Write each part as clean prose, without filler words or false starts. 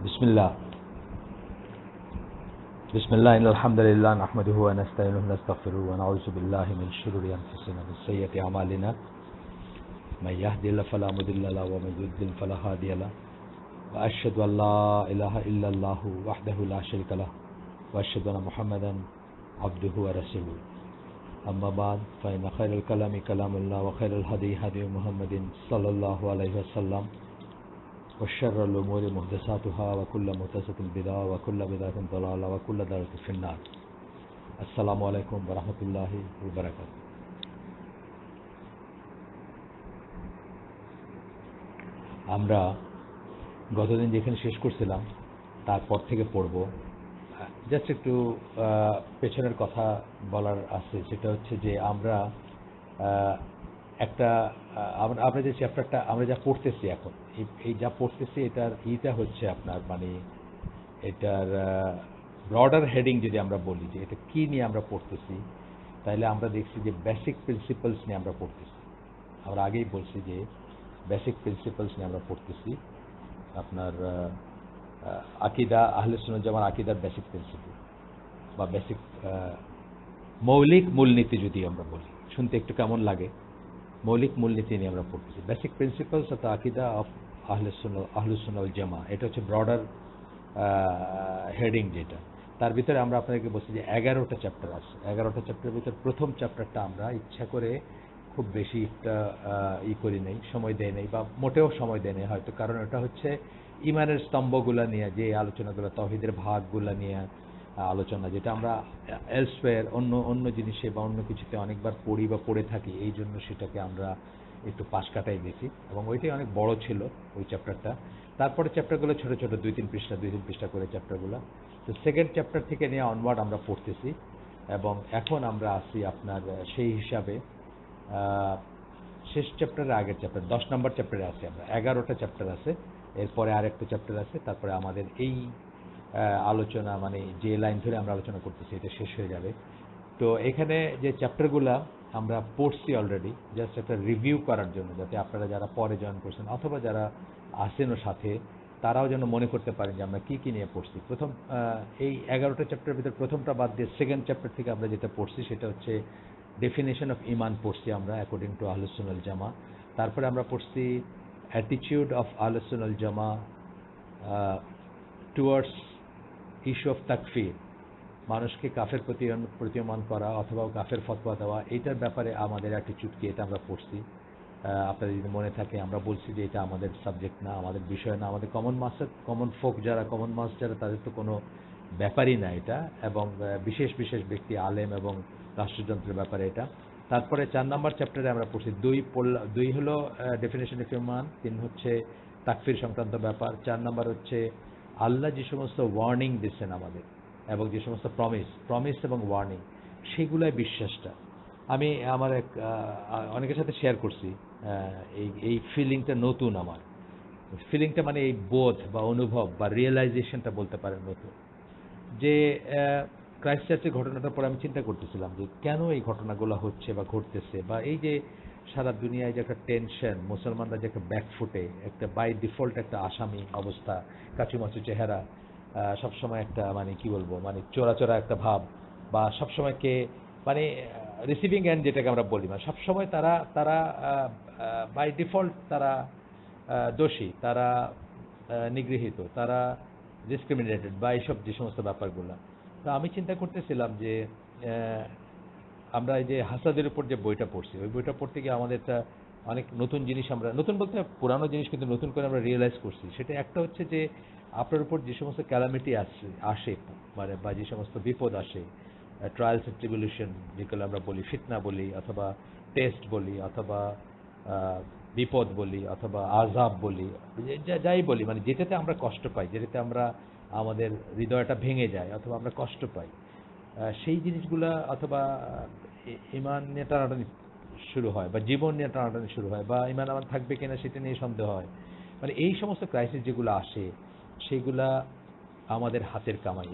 بسم الله بسم الله إن الحمد لله نحمده ونستعينه ونستغفره ونعوذ بالله من شرور أنفسنا ومن سيئات أعمالنا من يهد الله فلا مضل له ومن يضلل فلا هادي له وأشهد أن لا إله إلا الله وحده لا شريك له وأشهد أن محمدا عبده ورسوله أما بعد فإن خير الكلام كلام الله وخير الهدي هدي محمد صلى الله عليه وسلم وشر الأمور محدثاتها وكل محدثة بدعة وكل بدعة ضلالة وكل ضلالة في النار السلام عليكم ورحمة الله وبركاته আমরা গতদিন যেখানে শেষ করছিলাম তারপর থেকে পড়ব জাস্ট একটু পেছনের কথা বলার আছে সেটা হচ্ছে যে আমরা একটা আমরা যে চ্যাপ্টারটা আমরা যা পড়তেছি এখন এই যা পড়তেছি এইটা হচ্ছে আপনার মানে এটার ব্রডার হেডিং যদি আমরা বলি যে এটা কি নিয়ে আমরা পড়তেছি তাহলে আমরা দেখছি যে বেসিক প্রিন্সিপালস নিয়ে আমরা পড়তেছি আমরা আগেই বলছি যে বেসিক প্রিন্সিপালস নিয়ে আমরা পড়তেছি আপনার আকিদা আহলে সুন্নাত জামাত আকিদার বেসিক প্রিন্সিপাল বা বেসিক মৌলিক মূলনীতি যদি আমরা বলি শুনতে একটু কেমন লাগে মৌলিক মূলনীতি নিয়ে আমরা পড়তেছি বেসিক প্রিন্সিপালস অফ আকিদা অফ আহলে সুন্নাত ওয়াল জামাত এটা হচ্ছে ব্রডার হেডিং যেটা তার ভিতরে আমরা আপনাদেরকে বলছি যে 11টা চ্যাপ্টার আছে 11টা চ্যাপ্টারের ভিতরে প্রথম চ্যাপ্টারটা আমরা ইচ্ছা করে খুব বেশি একটা করি নাই সময় দেয় নাই বা মোটেও সময় দেয় নাই হয়তো কারণ এটা হচ্ছে ইমানের স্তম্ভগুলা নিয়ে যে আলোচনাগুলো তাওহীদের ভাগগুলা নিয়ে আলোচনা যেটা আমরা এলসওয়্যার অন্য জিনিসে বা অন্য কিছুতে অনেকবার পড়ি বা পড়ে থাকি এই জন্য সেটাকে আমরা একটু পাশ কাটাই দিয়েছি এবং ওইটাই অনেক বড় ছিল ওই চ্যাপ্টারটা তারপরে চ্যাপ্টারগুলো ছোট ছোট 2-3 পৃষ্ঠা করে চ্যাপ্টারগুলো তো সেকেন্ড চ্যাপ্টার থেকে নিয়ে অনওয়ার্ড আমরা পড়তেছি এবং এখন আমরা আসি আপনার সেই হিসাবে শেষ চ্যাপ্টারের আগের চ্যাপ্টার 10 নম্বর চ্যাপ্টারে আছি আমরা 11টা চ্যাপ্টার আছে এরপরে আরেকটা চ্যাপ্টার আছে তারপরে আমাদের এই আলোচনা মানে যে লাইন ধরে আমরা আলোচনা করতেছি এটা শেষ হয়ে যাবে তো এখানে যে চ্যাপ্টারগুলো আমরা পড়ছি অলরেডি জাস্ট একটা রিভিউ করার জন্য যাতে আপনারা যারা পরে জয়েন করছেন অথবা যারা আসেনও সাথে তারাও যেন মনে করতে পারেন যে আমরা কি কি নিয়ে পড়ছি প্রথম এই 11টা চ্যাপ্টারের ভিতরে প্রথমটা বাদ দিয়ে সেকেন্ড চ্যাপ্টার থেকে আমরা যেটা পড়ছি সেটা হচ্ছে ডেফিনেশন অফ ইমান পড়ছি আমরা অ্যাকর্ডিং টু আহলে সুন্নাত ওয়াল জামাত তারপরে আমরা পড়ছি অ্যাটিটিউড অফ আহলে সুন্নাত ওয়াল জামাত টুয়ার্ডস ইস্যু অফ তাকফির মানুষকে কাফের প্রতীয়মান করা অথবা কাফের ফতোয়া দেওয়া এইটার ব্যাপারে আমাদের অ্যাটিটিউড কি এটা আমরা পড়ছি আপনাদের যদি মনে থাকে আমরা বলছি যে এটা আমাদের সাবজেক্ট না আমাদের বিষয় না আমাদের কমন ফোক যারা কমন মাস যারা তাদের তো কোনো ব্যাপারই না এটা এবং বিশেষ বিশেষ ব্যক্তি আলেম এবং রাষ্ট্রযন্ত্রের ব্যাপারে এটা তারপরে 4 নম্বর চ্যাপ্টারে আমরা পড়ছি 2 হলো ডেফিনেশন অফ ইমান 3 হচ্ছে তাকফির সংক্রান্ত ব্যাপার 4 নম্বর হচ্ছে আল্লাহ যে সমস্ত ওয়ার্নিং দিচ্ছেন আমাদের এবং যে সমস্ত প্রমিস এবং ওয়ার্নিং সেগুলোয় বিশ্বাসটা আমি আমার অনেকের সাথে শেয়ার করছি এই ফিলিংটা নতুন আমার ফিলিংটা মানে এই বোধ বা অনুভব বা রিয়েলাইজেশনটা বলতে পারেন নতুন যে ক্রাইস্ট চার্চের ঘটনাটার পরে আমি চিন্তা করতেছিলাম যে কেন এই ঘটনাগুলো হচ্ছে বা ঘটতেছে বা এই যে সারা দুনিয়ায় যে একটা টেনশন মুসলমানরা যে একটা ব্যাকফুটে একটা বাই ডিফল্ট একটা আসামি অবস্থা কাচুমাচু চেহারা সবসময় একটা মানে কি বলবো মানে চোরা একটা ভাব বা সবসময় কে মানে রিসিভিং এন্ড যেটাকে আমরা বলি মানে সবসময় তারা বাই ডিফল্ট তারা দোষী তারা নিগৃহীত তারা ডিসক্রিমিনেটেড বা এইসব যে সমস্ত ব্যাপারগুলো তো আমি চিন্তা করতেছিলাম যে আমরা এই যে হাসাদের উপর যে বইটা পড়ছি ওই বইটা পড়তে গিয়ে আমাদের একটা অনেক নতুন জিনিস আমরা নতুন বলতে পুরানো জিনিস কিন্তু নতুন করে আমরা রিয়েলাইজ করছি সেটা একটা হচ্ছে যে আপনার উপর যে সমস্ত ক্যালামিটি আসে মানে বা যে সমস্ত বিপদ আসে ট্রায়ালস এন্ড ট্রিবিউলেশন যেগুলো আমরা বলি ফিতনা বলি অথবা টেস্ট বলি অথবা বিপদ বলি অথবা আযাব বলি যাই বলি মানে যেটাতে আমরা কষ্ট পাই যেটাতে আমরা আমাদের হৃদয়টা ভেঙে যায় অথবা আমরা কষ্ট পাই সেই জিনিসগুলা অথবা ইমান নিয়ে টানাটানি শুরু হয় বা জীবন নিয়ে টানাটানি শুরু হয় বা ইমান আমার থাকবে কিনা সেটা নিয়ে সন্দেহ হয় মানে এই সমস্ত ক্রাইসিস যেগুলো আসে সেগুলা আমাদের হাতের কামাই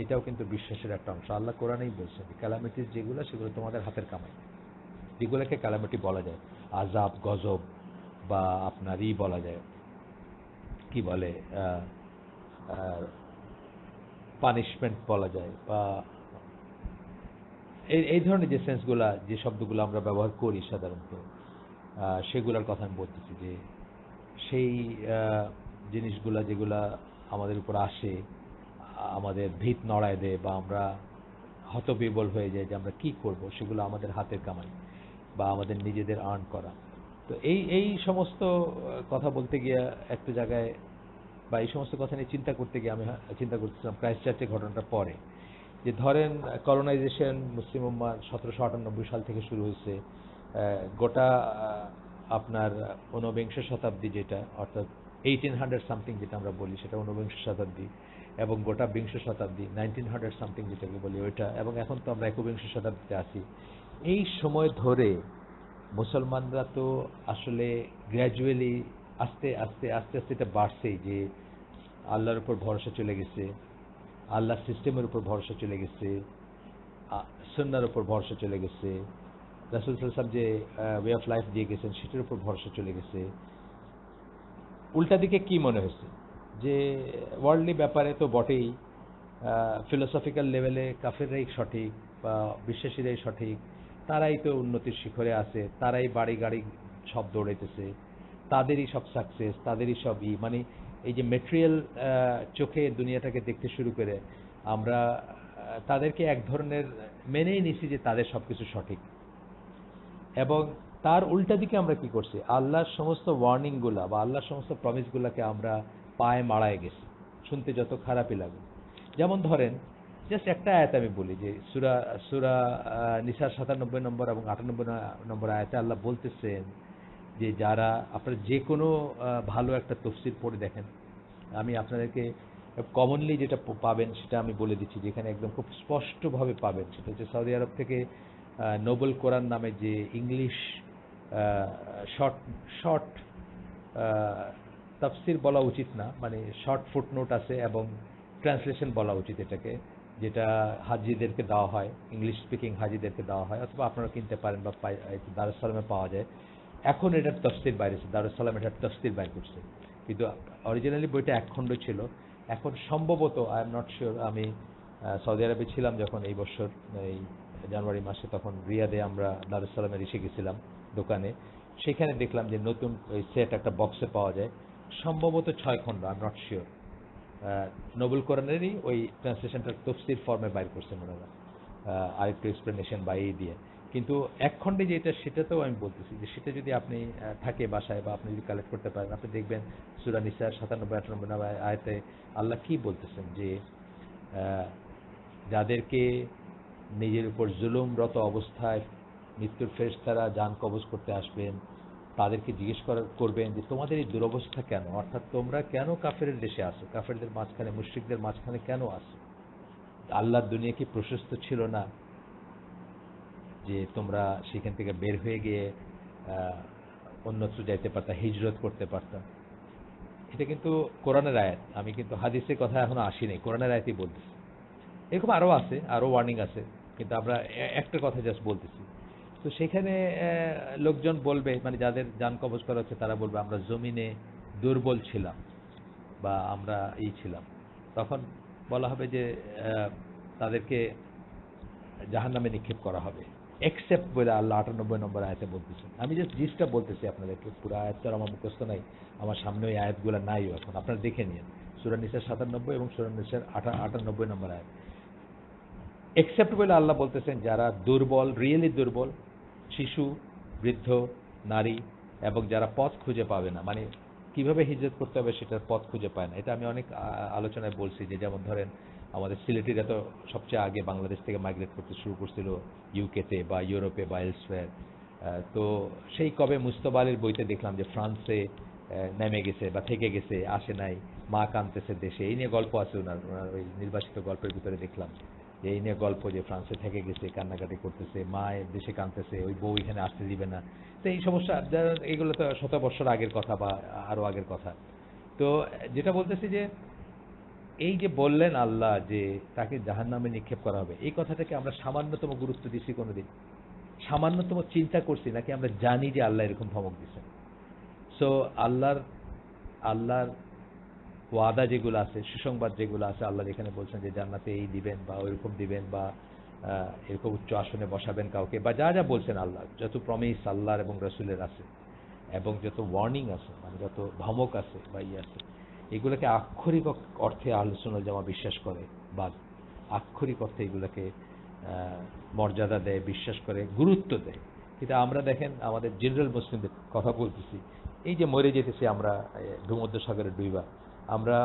এটাও কিন্তু বিশ্বাসের একটা অংশ আল্লাহ কোরআনেই বলছেন ক্যালামিটিস যেগুলো সেগুলো তোমাদের হাতের কামাই যেগুলোকে ক্যালামিটি বলা যায় আযাব গজব বা আপনার বলা যায় কি বলে পানিশমেন্ট বলা যায়, বা এই ধরনের যে সেন্সগুলা, যে শব্দগুলো আমরা ব্যবহার করি সাধারণত, সেগুলোর কথা আমি বলতেছি যে সেই জিনিসগুলা যেগুলা আমাদের উপর আসে, আমাদের ভিত নড়ায় দেয়, বা আমরা হতবিবল হয়ে যায় যে আমরা কি করব, সেগুলো আমাদের হাতের কামাই বা আমাদের নিজেদের আর্ন করা। তো এই সমস্ত কথা বলতে গিয়ে একটা জায়গায়, বা এই সমস্ত কথা নিয়ে চিন্তা করতে গিয়ে আমি চিন্তা করতেছিলাম ক্রাইস্ট চার্চের ঘটনাটা পরে, যে ধরেন কলোনাইজেশন মুসলিম উম্মাহ 1798 সাল থেকে শুরু হয়েছে, গোটা আপনার ঊনবিংশ শতাব্দী, যেটা অর্থাৎ 1800 সামথিং যেটা আমরা বলি সেটা ঊনবিংশ শতাব্দী, এবং গোটা বিংশ শতাব্দী 1900 সামথিং যেটাকে বলি ওইটা, এবং এখন তো আমরা একবিংশ শতাব্দীতে আছি। এই সময় ধরে মুসলমানরা তো আসলে গ্র্যাজুয়ালি আস্তে আস্তে আস্তে আস্তে এটা বাড়ছেই, যে আল্লাহর উপর ভরসা চলে গেছে, আল্লাহ সিস্টেমের উপর ভরসা চলে গেছে, সুন্নাহর উপর ভরসা চলে গেছে, রাসূল সাল্লাল্লাহু আলাইহি ওয়াসাল্লাম যে ওয়ে অফ লাইফ দিয়ে গেছেন সেটার উপর ভরসা চলে গেছে। উল্টা দিকে কি মনে হয়েছে যে ওয়ার্ল্ডলি ব্যাপারে তো বটেই, ফিলোসফিক্যাল লেভেলে কাফেররাই সঠিক বা বিশ্বাসীরাই সঠিক, তারাই তো উন্নতির শিখরে আছে, তারাই বাড়ি গাড়ি সব দৌড়াইতেছে, তাদেরই সব সাকসেস, তাদেরই সব মানে এই যে মেটেরিয়াল চোখে দুনিয়াটাকে দেখতে শুরু করে আমরা তাদেরকে এক ধরনের মেনেই নিছি যে তাদের সবকিছু সঠিক। এবং তার উল্টা দিকে আমরা কি করছি, আল্লাহর সমস্ত ওয়ার্নিংগুলা বা আল্লাহর সমস্ত প্রমিসগুলোকে আমরা পায়ে মারায় গেছি, শুনতে যত খারাপই লাগে। যেমন ধরেন, জাস্ট একটা আয়াত আমি বলি, যে সূরা সূরা নিসার 97 নম্বর এবং 98 নম্বর আয়াতে আল্লাহ বলতেছেন যে যারা, আপনারা যে কোনো ভালো একটা তাফসীর পড়ে দেখেন, আমি আপনাদেরকে কমনলি যেটা পাবেন সেটা আমি বলে দিচ্ছি, যেখানে একদম খুব স্পষ্টভাবে পাবেন, সেটা হচ্ছে সৌদি আরব থেকে নোবেল কোরআন নামে যে ইংলিশ শর্ট শর্ট তাফসির বলা উচিত না, মানে শর্ট ফুটনোট আছে এবং ট্রান্সলেশন বলা উচিত এটাকে, যেটা হাজিদেরকে দেওয়া হয়, ইংলিশ স্পিকিং হাজিদেরকে দেওয়া হয়, অথবা আপনারা কিনতে পারেন বা দারুস সালামে পাওয়া যায়। এখন এটার তফসির বাইরেছে, দারুস সালাম এটার তফসির বাইর করছে, কিন্তু অরিজিনালি বইটা এক খণ্ড ছিল। এখন সম্ভবত, আই এম নট শিওর, আমি সৌদি আরবে ছিলাম যখন এই বছর, এই জানুয়ারি মাসে, তখন রিয়াদে আমরা দারুস সালামের এসে গেছিলাম দোকানে, সেখানে দেখলাম যে নতুন ওই সেট একটা বক্সে পাওয়া যায়, সম্ভবত 6 খণ্ড, I am not sure, noble কোরআনেরই ওই ট্রান্সলেশনটা তফসির ফর্মে বাইর করছে মনে হয়, আরেকটু এক্সপ্লেনেশন বা এই দিয়ে। কিন্তু এক খণ্ডে যেটা, সেটাতেও আমি বলতেছি যে সেটা যদি আপনি থাকে বাসায়, বা আপনি যদি কালেক্ট করতে পারেন, আপনি দেখবেন সূরা নিসার 97-98 আয়াতে আল্লাহ কি বলতেছেন, যে যাদেরকে নিজের উপর জুলুমরত অবস্থায় মৃত্যুর ফেরেশতারা জান কবজ করতে আসবেন, তাদেরকে জিজ্ঞেস করবেন যে তোমাদের এই দুরবস্থা কেন, অর্থাৎ তোমরা কেন কাফেরের দেশে আসো, কাফেরদের মাঝখানে, মুশরিকদের মাঝখানে কেন আসো? আল্লাহর দুনিয়া কি প্রশস্ত ছিল না যে তোমরা সেখান থেকে বের হয়ে গিয়ে অন্যত্র যাইতে পারতা, হিজরত করতে পারতা? এটা কিন্তু কোরআনের আয়াত, আমি কিন্তু হাদিসের কথা এখনো আসিনি, কোরআনের আয়াতই বলতেছি। এরকম আরও আছে, আরও ওয়ার্নিং আছে, কিন্তু আমরা একটা কথা জাস্ট বলতেছি। তো সেখানে লোকজন বলবে, মানে যাদের জান কবজ করা হচ্ছে তারা বলবে আমরা জমিনে দুর্বল ছিলাম, বা আমরা ছিলাম, তখন বলা হবে যে তাদেরকে জাহান্নামে নিক্ষেপ করা হবে, এক্সেপ্ট বলে আল্লাহ 98 নম্বর আয়াতে বলতেছেন। আমি জাস্ট জিসটা বলতেছি আপনাদেরকে, পুরো আয়াত তো আমার মুখস্থ নাই, আমার সামনে ওই আয়াতগুলো নাইও, এখন আপনারা দেখে নিন, সূরা নিসার 97 এবং সূরা নিসার 98 নম্বর আয়াত। এক্সেপ্ট বলে আল্লাহ বলতেছেন যারা দুর্বল, রিয়েলি দুর্বল, শিশু, বৃদ্ধ, নারী, এবং যারা পথ খুঁজে পাবে না, মানে কিভাবে হিজরত করতে হবে সেটার পথ খুঁজে পায় না। এটা আমি অনেক আলোচনায় বলছি, যে যেমন ধরেন আমাদের সিলেটিরা তো সবচেয়ে আগে বাংলাদেশ থেকে মাইগ্রেট করতে শুরু করছিল ইউকেতে বা ইউরোপে বা এলসওয়্যার। তো সেই কবে মুস্তফা আলীর বইতে দেখলাম যে ফ্রান্সে নেমে গেছে বা থেকে গেছে, আসে নাই, মা কাঁদতেছে দেশে, এই নিয়ে গল্প আছে ওনার ওই নির্বাসিত গল্পের ভিতরে দেখলাম যে এই নিয়ে গল্প, যে ফ্রান্সে থেকে গেছে, কান্নাকাটি করতেছে, মা দেশে কাঁদতেছে, ওই বউ এখানে আসতে দিবে না। তো এই সমস্যা, এগুলো তো 100 বছর আগের কথা বা আরো আগের কথা। তো যেটা বলতেছি যে এই যে বললেন আল্লাহ যে তাকে জাহান্নামে নিক্ষেপ করা হবে, এই কথাটাকে আমরা সামান্যতম গুরুত্ব দিছি কোনোদিন? সামান্যতম চিন্তা করছি নাকি আমরা জানি যে আল্লাহ এরকম ধমক দিচ্ছেন? সো আল্লাহর ওয়াদা যেগুলো আছে, সুসংবাদ যেগুলো আছে, আল্লাহ যেখানে বলছেন যে জান্নাতে এই দিবেন বা ওইরকম দিবেন বা এরকম উচ্চ আসনে বসাবেন কাউকে, বা যা যা বলছেন আল্লাহ, যত প্রমিস আল্লাহর এবং রসুলের আছে এবং যত ওয়ার্নিং আছে, মানে যত ধমক আছে বা আছে, এগুলোকে আক্ষরিক অর্থে আহলে সুন্নাত জামা বিশ্বাস করে বা আক্ষরিক অর্থে এগুলোকে মর্যাদা দেয়, বিশ্বাস করে, গুরুত্ব দেয়। কিন্তু আমরা দেখেন আমাদের জেনারেল মুসলিমদের কথা বলতেছি, এই যে মরে যেতেছি আমরা ভূমধ্য সাগরে ডুইবা, আমরা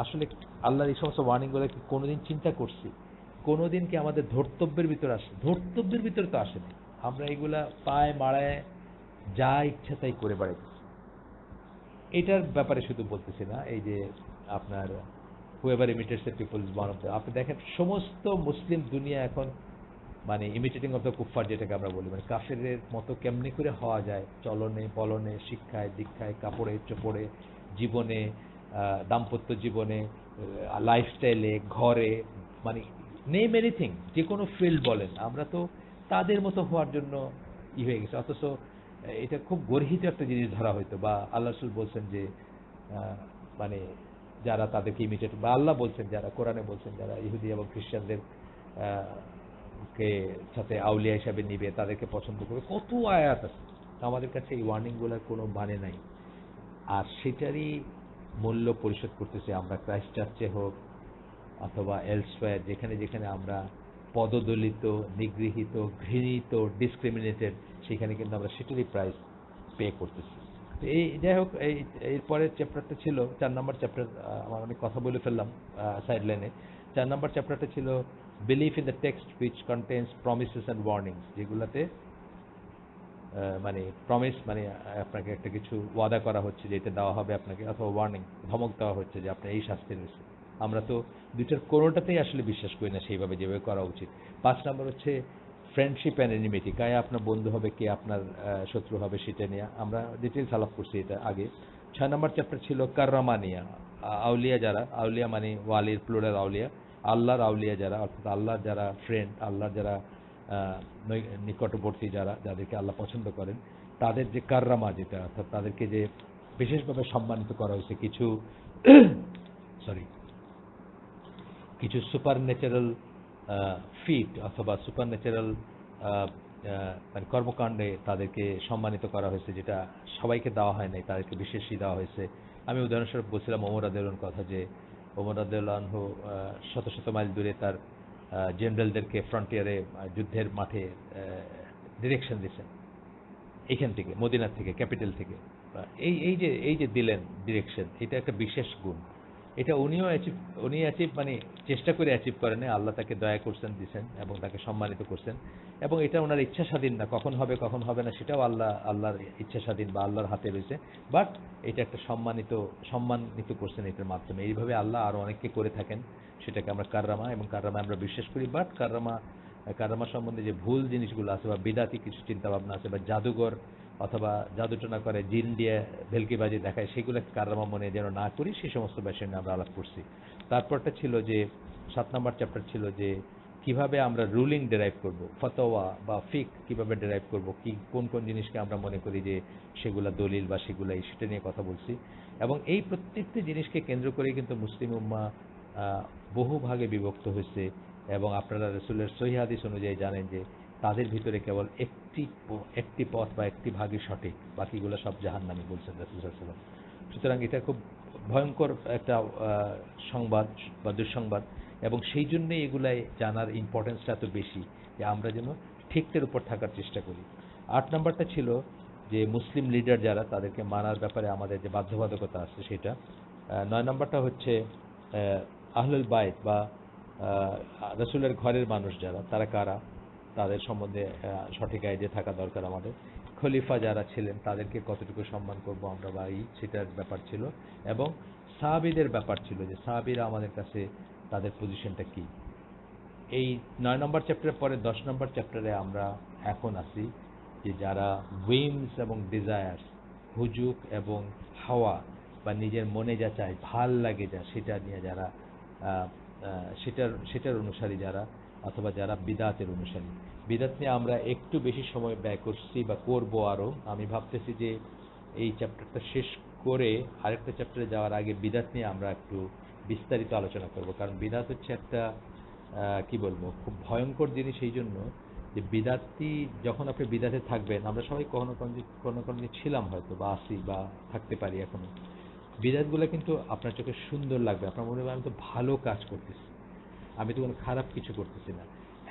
আসলে আল্লাহর এই সমস্ত ওয়ার্নিংগুলো কি কোনোদিন চিন্তা করছি? কোনোদিন কি আমাদের ধর্তব্যের ভিতরে আসে? ধর্তব্যের ভিতরে তো আসেনি। আমরা এগুলা পায়ে মারায় যা ইচ্ছা তাই করে বেড়াইতেছি। এটার ব্যাপারে শুধু বলতেছি না, এই যে আপনার whoever imitates the people is one of the, আপনি দেখেন সমস্ত মুসলিম দুনিয়া এখন মানে ইমিটেটিং অফ দ্য কুফফার, যেটাকে আমরা বলি, মানে কাফেরের মতো কেমনি করে হওয়া যায় চলনে বলনে, শিক্ষায় দীক্ষায়, কাপড়ে চোপড়ে, জীবনে, দাম্পত্য জীবনে, লাইফস্টাইলে, ঘরে, মানে নেম এনিথিং, যে কোনো ফিল্ড বলেন, আমরা তো তাদের মতো হওয়ার জন্য হয়ে গেছে। অথচ এটা খুব গর্হিত একটা জিনিস ধরা হইতো, বা আল্লাহ রাসূল বলছেন যে মানে যারা তাদেরকে ইমিটেট, বা আল্লাহ বলছেন যারা কোরআনে বলছেন যারা ইহুদি এবং খ্রিস্টানদের কে সাথে আউলিয়া হিসাবে নিবে, তাদেরকে পছন্দ করবে, কত আয়াত আছে। আমাদের কাছে এই ওয়ার্নিংগুলোর কোনো মানে নাই, আর সেটারই মূল্য পরিশোধ করতেছি আমরা, ক্রাইস্ট চার্চে হোক অথবা এলসওয়্যার, যেখানে যেখানে আমরা পদদলিত, নিগৃহীত, ঘৃণিত, ডিসক্রিমিনেটেড, সেখানে কিন্তু আমরা সেটারই প্রাইস পে করতেছি। তো এই যাই হোক, এর পরের চ্যাপ্টারটা ছিল 4 নম্বর চ্যাপ্টার। আমার অনেক কথা বলে ফেললাম সাইড লাইনে। 4 নম্বর চ্যাপ্টারটা ছিল belief in the text which contains promises and warnings, যেগুলাতে মানে প্রমিস মানে আপনাকে একটা কিছু ওয়াদা করা হচ্ছে যে এটা দেওয়া হবে আপনাকে, অথবা ওয়ার্নিং, ধমক দেওয়া হচ্ছে যে আপনার এই শাস্তি রয়েছে। আমরা তো দুইটার কোনোটাতেই আসলে বিশ্বাস করি না সেইভাবে যেভাবে করা উচিত। 5 নম্বর হচ্ছে ফ্রেন্ডশিপ অ্যান্ড এনিমিটি, কায় আপনার বন্ধু হবে, কে আপনার শত্রু হবে, সেটা নিয়ে আমরা ডিটেলস আলাপ করছি এটা আগে। 6 নম্বর চ্যাপ্টার ছিল কাররামানিয়া, আউলিয়া যারা, আউলিয়া মানে ওয়ালির প্লুরাল আউলিয়া, আল্লাহর আউলিয়া যারা, অর্থাৎ আল্লাহর যারা ফ্রেন্ড, আল্লাহর যারা নিকটবর্তী, যারা যাদেরকে আল্লাহ পছন্দ করেন, তাদের যে কাররামা, যেটা অর্থাৎ তাদেরকে যে বিশেষভাবে সম্মানিত করা হয়েছে কিছু সরি কিছু সুপার ন্যাচারাল ফিট অথবা সুপার ন্যাচারাল মানে কর্মকাণ্ডে তাদেরকে সম্মানিত করা হয়েছে, যেটা সবাইকে দেওয়া হয় নাই, তাদেরকে বিশেষই দেওয়া হয়েছে। আমি উদাহরণস্বরূপ বলছিলাম ওমর রাদিয়াল্লাহু কথা, যে ওমর রাদিয়াল্লাহু আনহু শত শত মাইল দূরে তার জেনারেলদেরকে ফ্রন্টিয়ারে যুদ্ধের মাঠে ডিরেকশন দিয়েছেন, এইখান থেকে, মদিনা থেকে, ক্যাপিটাল থেকে। এই যে দিলেন ডিরেকশন, এটা একটা বিশেষ গুণ। এটা উনি অ্যাচিভ মানে চেষ্টা করে অ্যাচিভ করেন, আল্লাহ তাকে দয়া করছেন, দিয়েছেন এবং তাকে সম্মানিত করছেন। এবং এটা ওনার ইচ্ছা স্বাধীন না, কখন হবে কখন হবে না সেটাও আল্লাহর ইচ্ছা স্বাধীন বা আল্লাহর হাতে রয়েছে। বাট এটা একটা সম্মানিত করছেন এটার মাধ্যমে। এইভাবে আল্লাহ আরো অনেককে করে থাকেন, সেটাকে আমরা কাররামা, এবং কাররামা আমরা বিশ্বাস করি। বাট কাররামা সম্বন্ধে যে ভুল জিনিসগুলো আছে বা বিদাতি কিছু চিন্তা ভাবনা আছে, বা জাদুঘর অথবা জাদুটনা করে জিন দিয়ে ভেলকিবাজি দেখায়, সেগুলো কাররামা মনে যেন না করি, সেই সমস্ত বিষয় নিয়ে আমরা আলাপ করছি। তারপরটা ছিল যে 7 নম্বর চ্যাপ্টার ছিল যে কিভাবে আমরা রুলিং ডেরাইভ করব, ফতোয়া বা ফিক কিভাবে ডেরাইভ করব, কি কোন কোন জিনিসকে আমরা মনে করি যে সেগুলা দলিল বা সেগুলাই, সেটা নিয়ে কথা বলছি। এবং এই প্রত্যেকটি জিনিসকে কেন্দ্র করে কিন্তু মুসলিম উম্মাহ বহু ভাগে বিভক্ত হয়েছে। এবং আপনারা রাসূলের সহিহ হাদিস অনুযায়ী জানেন যে তাদের ভিতরে কেবল একটি পথ বা একটি ভাগই সঠিক, বাকিগুলো সব জাহান্নামী বলছেন রাসূল সাল্লাল্লাহু আলাইহি ওয়াসাল্লাম। সুতরাং এটা খুব ভয়ঙ্কর একটা সংবাদ বা দুঃসংবাদ, এবং সেই জন্যই এগুলাই জানার ইম্পর্টেন্সটা এত বেশি, যে আমরা যেন ঠিকদের উপর থাকার চেষ্টা করি। 8 নম্বরটা ছিল যে মুসলিম লিডার যারা, তাদেরকে মানার ব্যাপারে আমাদের যে বাধ্যবাধকতা আছে সেটা। 9 নম্বরটা হচ্ছে আহলুল বাইত বা রাসূলের ঘরের মানুষ যারা, তারা কারা, তাদের সম্বন্ধে সঠিক আইডিয়া থাকা দরকার আমাদের। খলিফা যারা ছিলেন তাদেরকে কতটুকু সম্মান করব আমরা বা সেটার ব্যাপার ছিল। এবং সাহাবীদের ব্যাপার ছিল, যে সাহাবীরা আমাদের কাছে তাদের পজিশনটা কি। এই 9 নম্বর চ্যাপ্টারের পরে 10 নম্বর চ্যাপ্টারে আমরা এখন আসি, যে যারা উইমস এবং ডিজায়ার্স, হুজুক এবং হাওয়া, বা নিজের মনে যা চায়, ভাল লাগে যা, সেটা নিয়ে যারা সেটার অনুসারী যারা, অথবা যারা বিদাতের অনুসারী। বিদাত নিয়ে আমরা একটু বেশি সময় ব্যয় করছি বা করব আরও। আমি ভাবতেছি যে এই চ্যাপ্টারটা শেষ করে আরেকটা চ্যাপ্টারে যাওয়ার আগে বিদাত নিয়ে আমরা একটু বিস্তারিত আলোচনা করব। কারণ বিদাত হচ্ছে একটা কি বলবো, খুব ভয়ঙ্কর জিনিস এই জন্য যে বিদাতি যখন আপনি বিদাতে থাকবেন, আমরা সবাই কখনো কোনো ছিলাম হয়তো, বা আসি, বা থাকতে পারি এখনো। বিদাতগুলো কিন্তু আপনার চোখে সুন্দর লাগবে, আপনার মনে হবে আমি তো ভালো কাজ করতেছি, আমি তো কোনো খারাপ কিছু করতেছি না।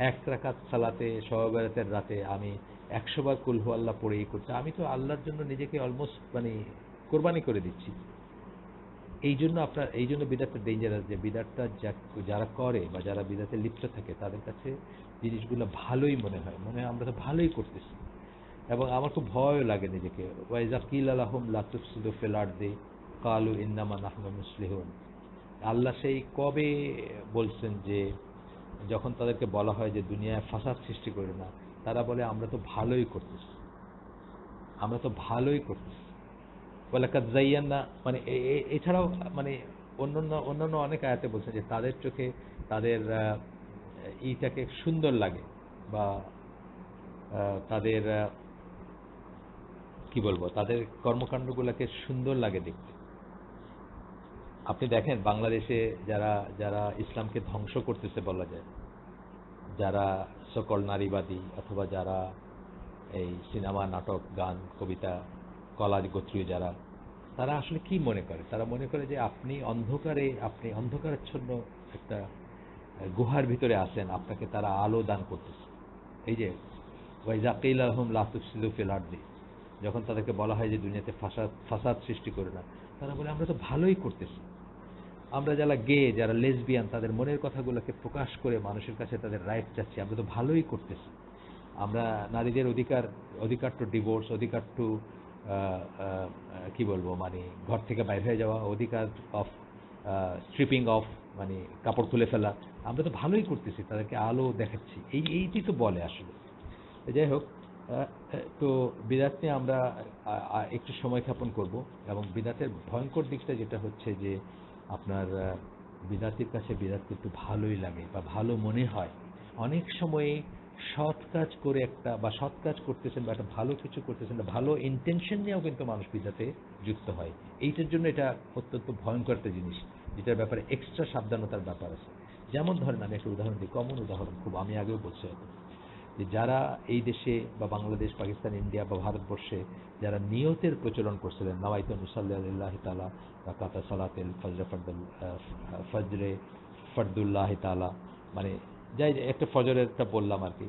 এক রাকাত সালাতে শবে বরাতের রাতে আমি 100 বার কুল হু আল্লাহ পড়েই করছি, আমি তো আল্লাহর জন্য নিজেকে অলমোস্ট মানে কোরবানি করে দিচ্ছি। এই জন্য বিদাতটা ডেঞ্জারাস, যে বিদাতটা যারা করে বা যারা বিদাতে লিপ্ত থাকে তাদের কাছে জিনিসগুলো ভালোই মনে হয় আমরা তো ভালোই করতেছি। এবং আমার খুব ভয়ও লাগে নিজেকে। ওয়াইজা কিল আলাহুম লা তুফসিদু ফিল আরদি ক্বালু ইন্নামা নাহনু মুসলিহুন। আল্লাহ সেই কবে বলছেন যে যখন তাদেরকে বলা হয় যে দুনিয়ায় ফাসাদ সৃষ্টি করে না, তারা বলে আমরা তো ভালোই করতেছি, আমরা তো ভালোই করতেছি। ওয়ালাকাদ যায়্যানা, মানে এছাড়াও মানে অন্যান্য অনেক আয়াতে বলছেন যে তাদের চোখে তাদের ইটাকে সুন্দর লাগে, বা তাদের কি বলবো, তাদের কর্মকাণ্ডগুলোকে সুন্দর লাগে দেখতে। আপনি দেখেন বাংলাদেশে যারা যারা ইসলামকে ধ্বংস করতেছে বলা যায়, যারা সকল নারীবাদী, অথবা যারা এই সিনেমা, নাটক, গান, কবিতা, কলা গোত্রীয় যারা, তারা আসলে কি মনে করে? তারা মনে করে যে আপনি অন্ধকারাচ্ছন্ন একটা গুহার ভিতরে আছেন, আপনাকে তারা আলো দান করতেছে। এই যে ওয়াইজা কিল লাহুম লা তুফসিদু ফিল আরদি, যখন তাদেরকে বলা হয় যে দুনিয়াতে ফাসাদ সৃষ্টি করে না, তারা বলে আমরা তো ভালোই করতেছি। আমরা যারা গে, যারা লেসবিয়ান, তাদের মনের কথাগুলোকে প্রকাশ করে মানুষের কাছে তাদের রাইট চাচ্ছি, আমরা তো ভালোই করতেছি। আমরা নারীদের অধিকার টু ডিভোর্স, অধিকার টু কি বলবো, মানে ঘর থেকে বাইরে হয়ে যাওয়া, অধিকার অফ স্ট্রিপিং অফ, মানে কাপড় তুলে ফেলা, আমরা তো ভালোই করতেছি, তাদেরকে আলো দেখাচ্ছি, এইটি তো বলে আসলে। যাই হোক, তো বিদাত নিয়ে আমরা একটু সময় ক্ষেপণ করব। এবং বিদাতের ভয়ঙ্কর দিকটা যেটা হচ্ছে যে আপনার বিদাতির কাছে বিদাত কিন্তু ভালোই লাগে বা ভালো মনে হয়। অনেক সময়ে সৎ কাজ করে বা সৎ কাজ করতেছেন, বা একটা ভালো কিছু করতেছেন, বা ভালো ইন্টেনশন নিয়েও কিন্তু মানুষ বিদাতে যুক্ত হয়। এইটার জন্য এটা অত্যন্ত ভয়ঙ্কর একটা জিনিস, যেটার ব্যাপারে এক্সট্রা সাবধানতার ব্যাপার আছে। যেমন ধরেন, আমি একটা উদাহরণ দিই, কমন উদাহরণ, খুব আমি আগেও বলছি হয়তো, যে যারা এই দেশে বা বাংলাদেশ, পাকিস্তান, ইন্ডিয়া বা ভারতবর্ষে যারা নিয়তের প্রচলন করছিলেন, নাওয়াইতু নুসাল্লি আলিল্লাহি তাআলা রাকাতা সালাতিল ফজরে ফরদুল্লাহি তাআলা, মানে যাই একটা ফজরেরটা বললাম আর কি।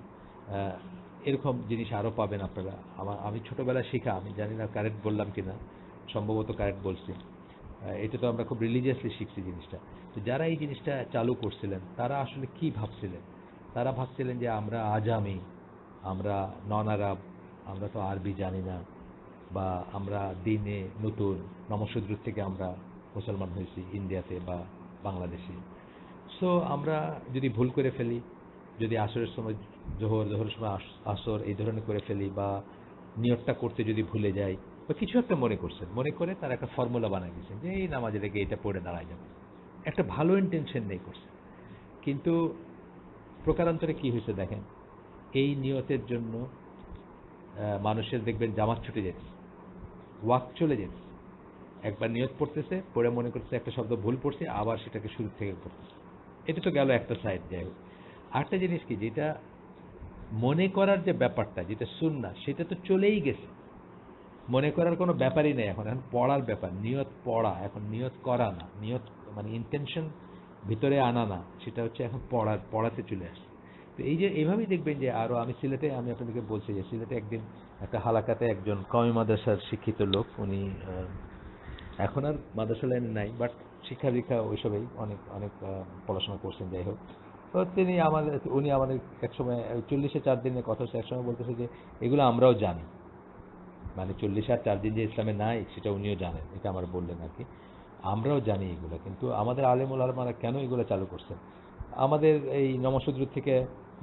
এরকম জিনিস আরও পাবেন আপনারা। আমি ছোটবেলায় শেখা, আমি জানি না কারেক্ট বললাম কিনা, সম্ভবত কারেক্ট বলছি। এটা তো আমরা খুব রিলিজিয়াসলি শিখছি জিনিসটা। তো যারা এই জিনিসটা চালু করছিলেন তারা আসলে কি ভাবছিলেন? তারা ভাবছিলেন যে আমরা আজামি, আমরা নন আরব, আমরা তো আরবি জানি না, বা আমরা দিনে নতুন, নমশূদ্র থেকে আমরা মুসলমান হয়েছি ইন্ডিয়াতে বা বাংলাদেশে। সো আমরা যদি ভুল করে ফেলি, যদি আসরের সময় জোহরের সময় আসর এই ধরনের করে ফেলি, বা নিয়তটা করতে যদি ভুলে যাই, বা কিছু একটা মনে করে তার একটা ফর্মুলা বানিয়ে দিয়েছেন যে এই নামাজে রেখে এটা পড়ে দাঁড়ায় যাবে, একটা ভালো ইন্টেনশন নেই করছে। কিন্তু প্রকারান্তরে কি হয়েছে দেখেন, এই নিয়তের জন্য মানুষের দেখবেন জামাত ছুটে যাচ্ছে, ওয়াক চলে যাচ্ছে। একবার নিয়ত পড়তেছে, পড়ে মনে করছে একটা শব্দ ভুল পড়ছে, আবার সেটাকে শুরু থেকে পড়তেছে। এটা তো গেল একটা সাইড। যাই হোক, আরেকটা জিনিস কি, যেটা মনে করার যে ব্যাপারটা, যেটা সুন্নাহ, সেটা তো চলেই গেছে। মনে করার কোনো ব্যাপারই নেই এখন পড়ার ব্যাপার, নিয়ত পড়া, এখন নিয়ত করা না, নিয়ত মানে ইন্টেনশন ভিতরে আনা না, সেটা হচ্ছে এখন পড়াতে চলে আসছে। তো এই যে এইভাবেই দেখবেন যে আরও, আমি আপনাদেরকে বলছি যে সিলেটে একদিন একটা হালাকাতে একজন কওমি মাদ্রাসার শিক্ষিত লোক, উনি এখন আর মাদ্রাসা লাইনে নাই, বাট শিক্ষা দীক্ষা ওইসবেই অনেক অনেক পড়াশোনা করছেন। যাই হোক, তো উনি আমাদের একসময় 40-4 দিনের কথা হচ্ছে, একসময় বলতেছে যে এগুলো আমরাও জানি, মানে 40 আর 4 দিন যে ইসলামে নাই সেটা উনিও জানেন, এটা আমার বললেন আর কি। আমরাও জানি এগুলো, কিন্তু আমাদের আলেমুল আলমারা কেন এগুলো চালু করছেন? আমাদের এই নমশূদ্র থেকে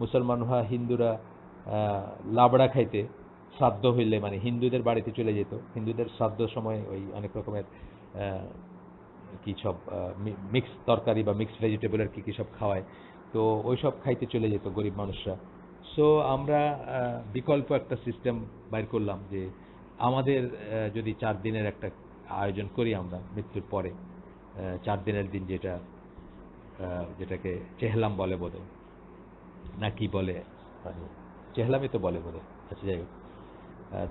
মুসলমান হওয়া হিন্দুরা লাবড়া খাইতে, শ্রাদ্ধ হইলে মানে হিন্দুদের বাড়িতে চলে যেত, হিন্দুদের শ্রাদ্ধ সময় ওই অনেক রকমের কি সব মিক্স তরকারি বা মিক্সড ভেজিটেবলের কি সব খাওয়ায়, তো ওই সব খাইতে চলে যেত গরিব মানুষরা। সো আমরা বিকল্প একটা সিস্টেম বাইর করলাম যে আমাদের যদি 4 দিনের একটা আয়োজন করি আমরা মৃত্যুর পরে, 4 দিনের দিন যেটাকে চেহলাম বলে বোধহয়, না কি বলে, মানে চেহলামই তো বলে বোধহয়, আচ্ছা যাই হোক,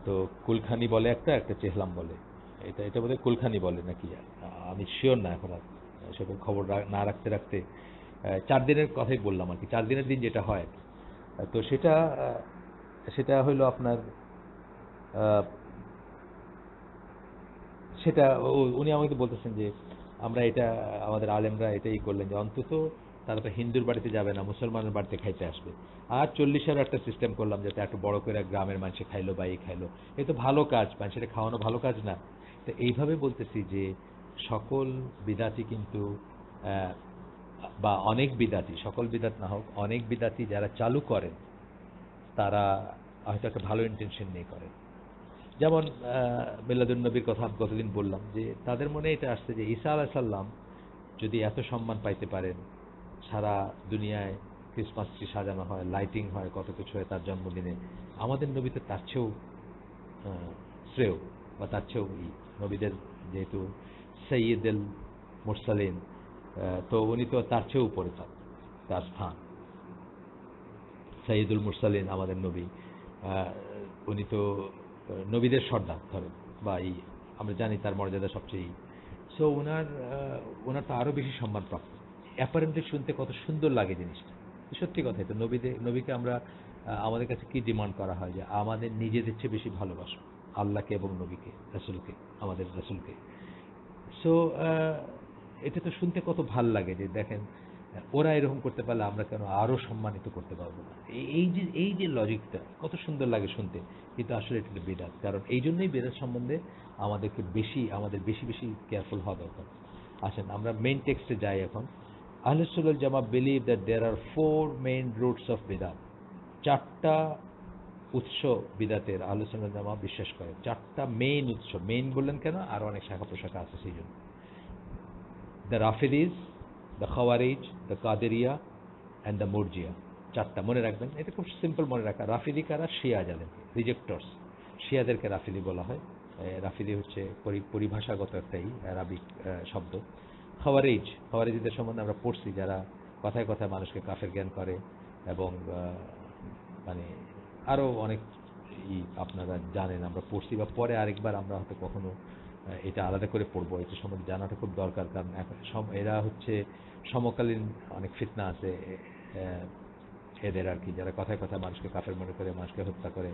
তো কুলখানি বলে একটা চেহলাম বলে, এটা এটা বোধহয় কুলখানি বলে নাকি, আমি শিওর না এখন আর, সেরকম খবর না রাখতে রাখতে 4 দিনের কথাই বললাম আর কি। 4 দিনের দিন যেটা হয়, তো সেটা হলো আপনার, আহ, সেটা উনি আমাকে বলতেছেন যে আমরা এটা, আমাদের আলেমরা এটাই করলেন যে অন্তত তারা তো হিন্দুর বাড়িতে যাবে না, মুসলমানের বাড়িতে খাইতে আসবে, আর 40-এর একটা সিস্টেম করলাম যাতে একটু বড় করে গ্রামের মানুষে খাইলো বা এই খাইলো, এই তো ভালো কাজ, মানুষের খাওয়ানো ভালো কাজ না? তো এইভাবে বলতেছি যে সকল বিদাতি কিন্তু, আহ, বা অনেক বিদাতি, সকল বিদাত না হোক, অনেক বিদাতি যারা চালু করেন তারা হয়তো একটা ভালো ইন্টেনশন নিয়ে করেন। যেমন মিলাদুন নবীর কথা আমি গতদিন বললাম যে তাদের মনে এটা আসছে যে ঈসা আলাইহিস সালাম যদি এত সম্মান পাইতে পারেন, সারা দুনিয়ায় ক্রিসমাস ট্রি সাজানো হয়, লাইটিং হয়, কত কিছু হয় তার জন্মদিনে, আমাদের নবী তো তার চেয়েও শ্রেয়, বা তার চেয়েও নবীদের যেহেতু সৈয়দুল মুরসালিন, তো উনি তো তার চেয়েও উপরে, তার স্থান সৈয়দুল মুরসালিন আমাদের নবী, উনি তো নবীদের সর্দার ধরেন, বা আমরা জানি তার মর্যাদা সবচেয়ে। সো ওনার তো আরও বেশি সম্মান প্রাপ্ত। অ্যাপারেন্টলি শুনতে কত সুন্দর লাগে জিনিসটা, সত্যি কথাই তো। নবীকে আমরা, আমাদের কাছে কি ডিমান্ড করা হয় যে আমাদের নিজেদের চেয়ে বেশি ভালোবাসো আল্লাহকে এবং নবীকে, রাসূলকে, আমাদের রাসূলকে। সো এটা তো শুনতে কত ভাল লাগে যে দেখেন ওরা এরকম করতে পারলে আমরা কেন আরো সম্মানিত করতে পারবো না। এই যে লজিকটা কত সুন্দর লাগে শুনতে, কিন্তু আসলে এটা বেদাত। কারণ এই জন্যই বেদাত সম্বন্ধে আমাদের বেশি বেশি কেয়ারফুল হওয়া দরকার। আসেন আমরা মেইন টেক্সটে যাই এখন। Ahle Sunnat wal Jamaat believe that there are 4 main roots of বিদাত। 4টা উৎস বিদাতের আহলে সুন্নাত ওয়াল জামাত বিশ্বাস করে। 4টা মেইন উৎস, মেইন বললেন কেন, আর অনেক শাখা প্রশাখা আছে সেই জন্য। The Rafidis, the Khawarij, the Qadariyya and the Murjiah. 4টা মনে রাখবেন, এটা খুব সিম্পল মনে রাখা। রাফিদি কারা? শিয়া যাদেরকে, রিজেক্টরস, শিয়াদেরকে রাফিদি বলা হয়। রাফিদি হচ্ছে পরিভাষাগত একটাই আরবিক শব্দ। খাওয়ারিজদের সম্বন্ধে আমরা পড়ছি, যারা কথায় কথায় মানুষকে কাফের জ্ঞান করে, এবং মানে আরও অনেক আপনারা জানেন, আমরা পড়ছি, বা পরে আরেকবার আমরা হয়তো কখনো এটা আলাদা করে পড়বো। এটা সম্বন্ধে জানাটা খুব দরকার, কারণ এরা হচ্ছে সমকালীন অনেক ফিতনা আছে এদের আর কি, যারা কথায় কথায় মানুষকে কাফের মনে করে, মানুষকে হত্যা করে,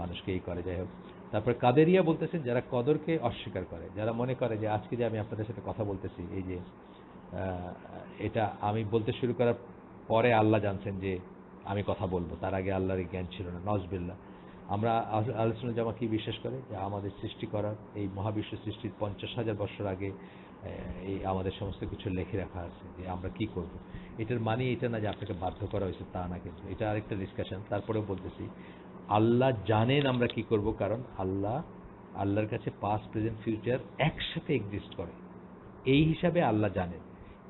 মানুষকে এই করে, যাই হোক। তারপরে কাদেরিয়া বলতেছেন যারা কদরকে অস্বীকার করে, যারা মনে করে যে আজকে যে আমি আপনাদের সাথে কথা বলতেছি, এই যে এটা আমি বলতে শুরু করার পরে আল্লাহ জানছেন যে আমি কথা বলবো, তার আগে আল্লাহর জ্ঞান ছিল না, নজবিল্লাহ। আমরা আহলে সুন্নাত জামাত কি বিশ্বাস করে যে আমাদের সৃষ্টি করার, এই মহাবিশ্ব সৃষ্টির 50,000 বছর আগে এই আমাদের সমস্ত কিছু লিখে রাখা আছে যে আমরা কি করব। এটার মানে এটা না যে আপনাকে বাধ্য করা হয়েছে, তা না, কিন্তু এটা আরেকটা ডিসকাশন। তারপরেও বলতেছি আল্লাহ জানেন আমরা কি করব, কারণ আল্লাহর কাছে পাস্ট প্রেজেন্ট ফিউচার একসাথে এক্সিস্ট করে, এই হিসাবে আল্লাহ জানেন।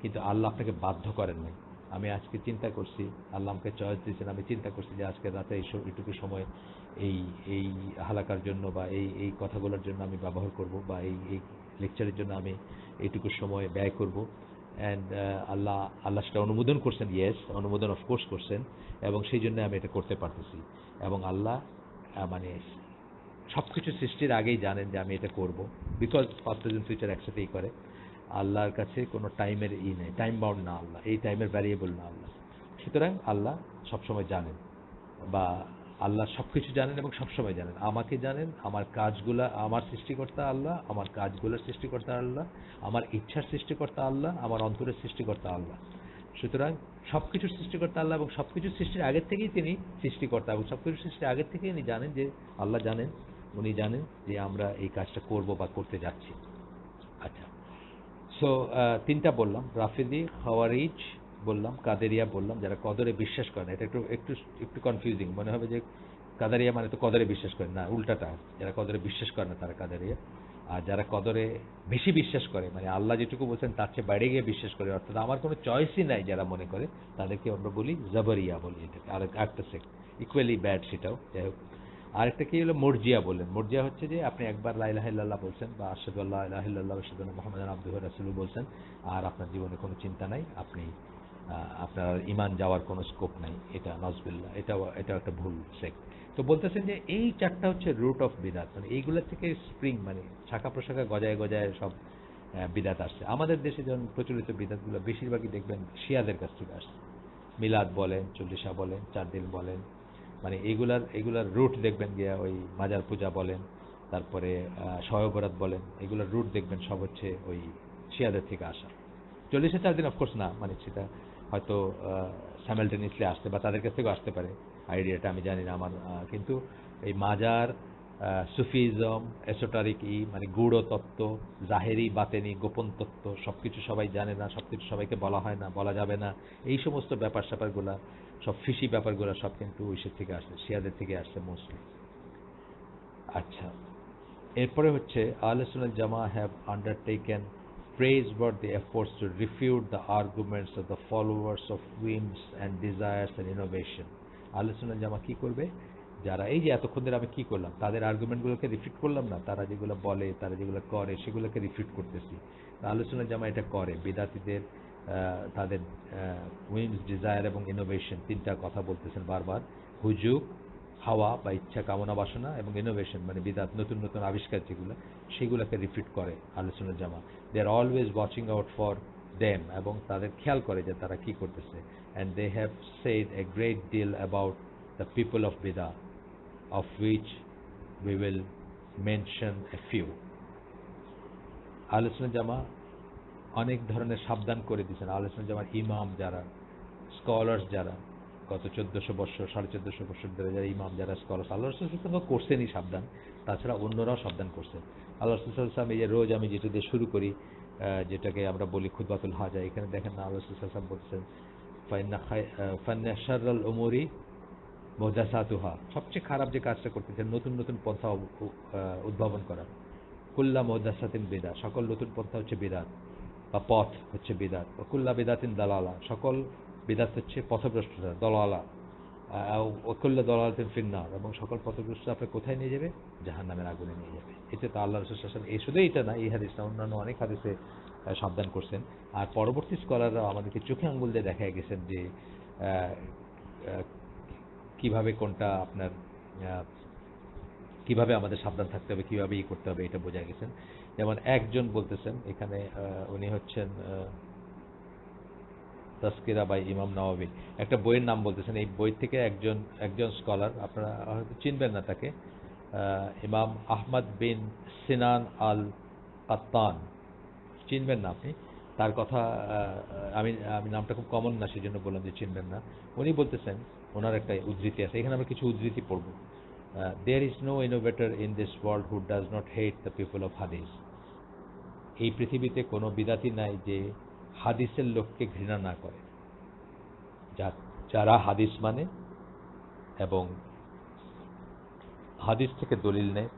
কিন্তু আল্লাহ আপনাকে বাধ্য করেন নাই। আমি আজকে চিন্তা করছি, আল্লাহ আমাকে চয়েস দিয়েছেন, আমি চিন্তা করছি যে আজকে রাতে এইটুকু সময় এই এই হালাকার জন্য বা এই কথাগুলোর জন্য আমি ব্যবহার করব, বা এই লেকচারের জন্য আমি এইটুকু সময় ব্যয় করব। অ্যান্ড আল্লাহ সেটা অনুমোদন করছেন, ইয়েস, অনুমোদন অফকোর্স করছেন, এবং সেই জন্য আমি এটা করতে পারতেছি। এবং আল্লাহ মানে সব কিছু সৃষ্টির আগেই জানেন যে আমি এটা করব, বিকজ পাস্ট প্রেজেন্ট ফিউচার একসাথেই করে। আল্লাহর কাছে কোনো টাইমের নেই, টাইম বাউন্ড না আল্লাহ, এই টাইমের ভ্যারিয়েবল না আল্লাহ। সুতরাং আল্লাহ সবসময় জানেন, বা আল্লাহ সব কিছু জানেন এবং সবসময় জানেন। আমাকে জানেন, আমার কাজগুলা, আমার সৃষ্টিকর্তা আল্লাহ, আমার কাজগুলোর সৃষ্টিকর্তা আল্লাহ, আমার ইচ্ছার সৃষ্টিকর্তা আল্লাহ, আমার অন্তরের সৃষ্টিকর্তা আল্লাহ। সুতরাং সবকিছুর সৃষ্টিকর্তা আল্লাহ, এবং সবকিছু সৃষ্টির আগের থেকেই তিনি সৃষ্টিকর্তা, এবং সবকিছু সৃষ্টির আগের থেকেই উনি জানেন যে, আল্লাহ জানেন, উনি জানেন যে আমরা এই কাজটা করব বা করতে যাচ্ছি। আচ্ছা, সো 3টা বললাম, রাফিদি, খাওয়ারিজ বললাম, কাদেরিয়া বললাম, যারা কদরে বিশ্বাস করে না। এটা একটু একটু একটু কনফিউজিং মনে হবে যে কাদেরিয়া মানে তো কদরে বিশ্বাস করে না, উল্টাটা, যারা কদরে বিশ্বাস করে না তারা কাদেরিয়া। আর যারা কদরে বেশি বিশ্বাস করে, মানে আল্লাহ যেটুকু বলছেন তার চেয়ে বাইরে গিয়ে বিশ্বাস করে, অর্থাৎ আমার কোনো চয়েসই নাই, যারা মনে করে, তাদেরকে আমরা বলি জাবরিয়া বলি। এটাকে আর একটা সেক্ট, ইকুয়ালি ব্যাড সেটাও, যাই হোক। আরেকটা কি হলো মর্জিয়া বললেন। মর্জিয়া হচ্ছে যে আপনি একবার লা ইলাহা ইল্লাল্লাহ বলছেন বা আশহাদু আল্লা ইলাহা ইল্লাল্লাহ ওয়া আশহাদু আন্না মুহাম্মাদান আবদুহু ওয়া রাসূলুহু বলছেন, আর আপনার জীবনে কোনো চিন্তা নাই, আপনি আপনার ঈমান যাওয়ার কোনো স্কোপ নাই, এটা নাউজুবিল্লাহ, এটাও একটা ভুল সেক্ট। তো বলতেছেন যে এই চারটা হচ্ছে রুট অফ বিদআত, মানে এইগুলা থেকে স্প্রিং, মানে শাখা প্রশাখা গজায় গজায় সব বিদআত আসছে। আমাদের দেশে যেমন প্রচলিত বিদআতগুলো বেশিরভাগই দেখবেন শিয়াদের কাছ থেকে আসছে। মিলাদ বলেন, চল্লিশা বলেন, 4 দিন বলেন, মানে এগুলার রুট দেখবেন গিয়া ওই মাজার পূজা বলেন, তারপরে শবে বরাত বলেন, এগুলার রুট দেখবেন সব হচ্ছে ওই শিয়াদের থেকে আসা। 40-এ 4 দিন অফকোর্স না, মানে সেটা হয়তো স্যামালটেনিয়াসলি আসতে বা তাদের কাছ থেকেও আসতে পারে, আইডিয়াটা আমি জানি না আমার। কিন্তু এই মাজার, সুফিজম, এসোটারিক মানে গূঢ় তত্ত্ব, জাহেরি বাতেনি গোপন তত্ত্ব, সবকিছু সবাই জানে না, সবকিছু সবাইকে বলা হয় না, বলা যাবে না, এই সমস্ত ব্যাপার স্যাপারগুলা, সব ফিশি ব্যাপারগুলো সব কিন্তু ঐশের থেকে আসছে, শিয়াদের থেকে আসছে মোস্টলি। আচ্ছা, এরপরে হচ্ছে আহলে সুন্নাত জামা have undertaken praiseworthy efforts to refute the arguments of the followers of whims and desires and innovation. আহলে সুন্নাত জামা কি করবে? যারা এই যে এতক্ষণ ধরে আমি কি করলাম, তাদের আর্গুমেন্টগুলোকে রিফিট করলাম না, তারা যেগুলো বলে, তারা যেগুলো করে, সেগুলোকে রিফিট করতেছি। আহলে সুন্নাত জামা এটা করে, বিদাতীদের তাদের উইমস, ডিজায়ার এবং ইনোভেশন, তিনটা কথা বলতেছেন বারবার। হুজুগ, হাওয়া বা ইচ্ছা, কামনা বাসনা, এবং ইনোভেশন মানে বিদাত, নতুন নতুন আবিষ্কার যেগুলো, সেগুলোকে রিফিট করে Ahle Sunnat Jama. They are always watching out for them, এবং তাদের খেয়াল করে যে তারা কি করতেছে। And they have said a great deal about the people of বিদা, of which we will mention a few. Ahle Sunnat জামা অনেক ধরনের সাবধান করে দিয়েছেন। আহলে সুন্নাত জামার ইমাম যারা, স্কলার্স যারা, গত 1400 বছর, 1450 বছর ধরে যারা ইমাম, যারা স্কলার্স, আল্লাহ রাসূল সাল্লাল্লাহু আলাইহি ওয়াসাল্লাম করছেনই সাবধান, তাছাড়া অন্যরাও সাবধান করছেন। আল্লাহ রাসূল সাল্লাল্লাহু আলাইহি ওয়াসাল্লাম এই যে রোজ আমি যেটা দিয়ে শুরু করি, যেটাকে আমরা বলি খুতবাতুল হাজা, এখানে দেখেন না আল্লাহ রাসূল সাল্লাল্লাহু আলাইহি ওয়াসাল্লাম বলছেন ফাইন্না শাররাল উমুরি মুহদাসাতুহা, সবচেয়ে খারাপ যে কাজটা করতেছেন নতুন নতুন পন্থা উদ্ভাবন করা। কুল্লা মুহদাসাতিন বিদআ, সকল নতুন পন্থা হচ্ছে বিদআত বা পথ হচ্ছে বিদআত। কুল্লা বিদআতিন দালালা, সকল বিদআত হচ্ছে পথভ্রষ্টতা, দলালা। কুল্লা দলালাতিন ফিন্নার, এবং সকল পথভ্রষ্টতা আপনাকে কোথায় নিয়ে যাবে? জাহান্নামের আগুনে নিয়ে যাবে। এতে তো আল্লাহ রাসূল সাল্লাল্লাহু আলাইহি ওয়াসাল্লাম, এই শুধু এটা না, এই হাদিস না, অন্যান্য অনেক হাদিসে সাবধান করছেন। আর পরবর্তী স্কলাররা আমাদেরকে চোখে আঙ্গুল দিয়ে দেখা গেছেন যে কিভাবে কোনটা আপনার, কিভাবে আমাদের সাবধান থাকতে হবে, কিভাবে করতে হবে, এটা বোঝা গেছেন। যেমন একজন বলতেছেন এখানে, উনি হচ্ছেন তাজকিরা বাই ইমাম নাওয়াবী, একটা বইয়ের নাম বলতেছেন। এই বই থেকে একজন স্কলার, আপনারা হয়তো চিনবেন না তাকে, ইমাম আহমদ বিন সিনান আল কাত্তান, চিনবেন না আপনি তার কথা। আমি আমি নামটা খুব কমন না, সেই জন্য বললাম যে চিনবেন না। উনি বলতেছেন, ওনার একটা উদ্ধৃতি আছে, এখানে আমরা কিছু উদ্ধৃতি পড়ব। There is no innovator in this world who does not hate the people of হাদিস। এই পৃথিবীতে কোনো বিদাতি নাই যে হাদিসের লোককে ঘৃণা না করে। যারা হাদিস মানে এবং হাদিস থেকে দলিল নেয়,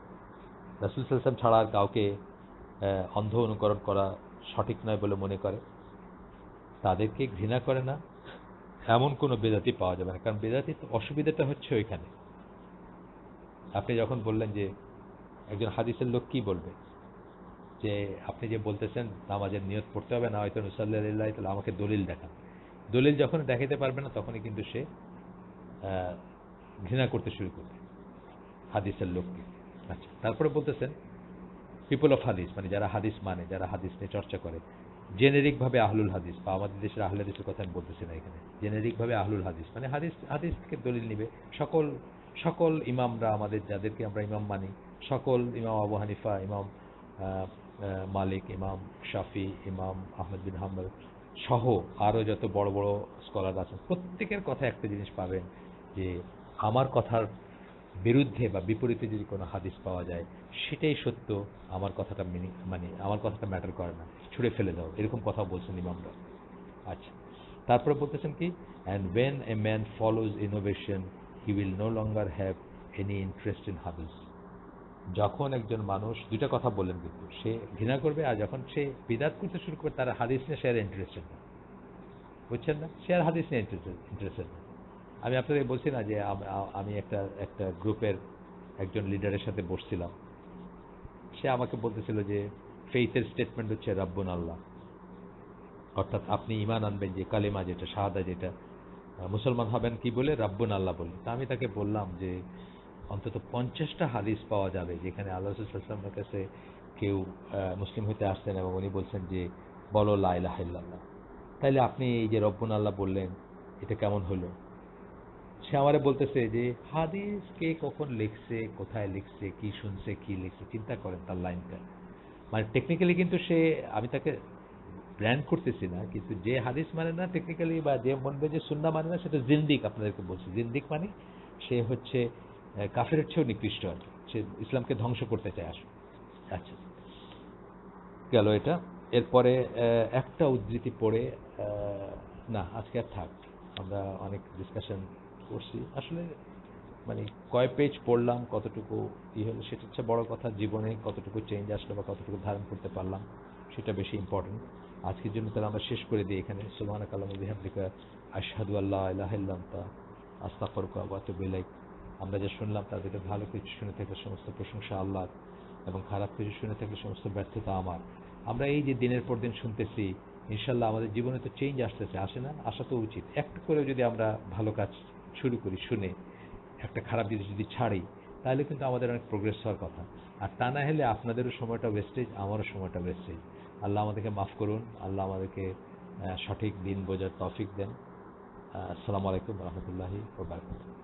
রাসূল সাল্লাল্লাহু আলাইহি ওয়াসাল্লাম ছাড়া আর কাউকে অন্ধ অনুকরণ করা সঠিক নয় বলে মনে করে, তাদেরকে ঘৃণা করে না, এমন কোনো বেদাতি পাওয়া যাবে না। কারণ বেদাতি তো অসুবিধাটা হচ্ছে ওইখানে। আপনি যখন বললেন যে একজন হাদিসের লোক কি বলবে, যে আপনি যে বলতেছেন নামাজের নিয়ত পড়তে হবে না, হয়তো নুসাল্লি আলাইহি, তাহলে আমাকে দলিল দেখান। দলিল যখন দেখাতে পারবে না, তখনই কিন্তু সে ঘৃণা করতে শুরু করবে হাদিসের লোককে। আচ্ছা, তারপরে বলতেছেন পিপল অফ হাদিস, মানে যারা হাদিস মানে, যারা হাদিস নিয়ে চর্চা করে, জেনেরিক ভাবে আহলুল হাদিস, বা আমাদের দেশের আহলে হাদিসের কথা আমি বলতেছি না এখানে, জেনেরিক ভাবে আহলুল হাদিস মানে হাদিস থেকে দলিল নিবে সকল সকল ইমামরা, আমাদের যাদেরকে আমরা ইমাম মানি, সকল ইমাম আবু হানিফা, ইমাম মালিক, ইমাম শাফি, ইমাম আহমদ বিন হাম্বল সহ আরও যত বড় বড় স্কলার আছেন, প্রত্যেকের কথা একটা জিনিস পাবেন, যে আমার কথার বিরুদ্ধে বা বিপরীতে যদি কোনো হাদিস পাওয়া যায়, সেটাই সত্য, আমার কথাটা মানে আমার কথাটা ম্যাটার করে না, ছুঁড়ে ফেলে দাও, এরকম কথা বলছেন ইমামরা। আচ্ছা, তারপরে বলতেছেন কি, and when a man follows innovation he will no longer have any interest in হাদিস। যখন একজন মানুষ, দুইটা কথা বললেন, কিন্তু সে ঘৃণা করবে, আর যখন সে বিদাত করতে শুরু করবে, তার হাদিস নিয়ে সে আর ইন্টারেস্টেড না, বুঝছেন না, সে আর হাদিস নিয়ে ইন্টারেস্টেড না। আমি আপনাদের বলছি না যে আমি একটা গ্রুপের একজন লিডারের সাথে বসছিলাম। সে আমাকে বলতেছিল যে ফেইথের স্টেটমেন্ট হচ্ছে রাব্বুন আল্লাহ, অর্থাৎ আপনি ঈমান আনবেন যে কালেমা যেটা শাহাদা যেটা মুসলমান হবেন কি বলে, রাব্বুন আল্লাহ বলে। তা আমি তাকে বললাম যে অন্তত 50টা হাদিস পাওয়া যাবে যেখানে আল্লাহ রাসূল সাল্লাল্লাহু আলাইহি ওয়াসাল্লামের কাছে কেউ মুসলিম হতে আসছেন এবং উনি বলছেন যে বলো লা ইলাহা ইল্লাল্লাহ। তাইলে আপনি এই যে রব্বুন আল্লাহ বললেন, এটা কেমন হলো? সে আমারে বলতেছে যে হাদিস কে কখন লিখছে, কোথায় লিখছে, কি শুনছে, কি লিখছে, চিন্তা করেন তার লাইনটা। মানে টেকনিক্যালি কিন্তু সে, আমি তাকে ব্র্যান্ড করতেছি না, কিন্তু যে হাদিস মানে না টেকনিক্যালি, বা যে বলবে যে সুন্নাহ মানে না, সেটা জিন্দিক। আপনাদেরকে বলছি জিন্দিক মানে সে হচ্ছে কাফেরের চেয়েও নিকৃষ্ট আর কি। সে ইসলামকে ধ্বংস করতে চায় আসলে। আচ্ছা, গেল এটা। এরপরে একটা উদ্ধৃতি পড়ে না আজকে আর থাক, আমরা অনেক ডিসকাশন করছি আসলে। মানে কয় পেজ পড়লাম, কতটুকু হলো সেটা হচ্ছে বড় কথা। জীবনে কতটুকু চেঞ্জ আসলো বা কতটুকু ধারণ করতে পারলাম সেটা বেশি ইম্পর্টেন্ট। আজকের জন্য তাহলে আমরা শেষ করে দিই এখানে। সুবহানাকা আল্লাহুম্মা ওয়া বিহামদিকা আশহাদু আল্লা ইলাহা ইল্লা আনতা আস্তাগফিরুকা ওয়া আতুবু ইলাইক। আমরা যা শুনলাম তার ভিতরে ভালো কিছু শুনে থাকলে সমস্ত প্রশংসা আল্লাহর, এবং খারাপ কিছু শুনে থাকলে সমস্ত ব্যর্থতা আমার। আমরা এই যে দিনের পর দিন শুনতেছি, ইনশাল্লাহ আমাদের জীবনে তো চেঞ্জ আসতেছে, আসে না? আসা তো উচিত। একটু করে যদি আমরা ভালো কাজ শুরু করি শুনে, একটা খারাপ জিনিস যদি ছাড়ি, তাহলে কিন্তু আমাদের অনেক প্রোগ্রেস হওয়ার কথা। আর তা না হলে আপনাদেরও সময়টা ওয়েস্টেজ, আমারও সময়টা ওয়েস্টেজ। আল্লাহ আমাদেরকে মাফ করুন, আল্লাহ আমাদেরকে সঠিক দিন বোঝার তৌফিক দেন। আসসালামু আলাইকুম রহমতুল্লাহি ওয়া বারাকাতুহু।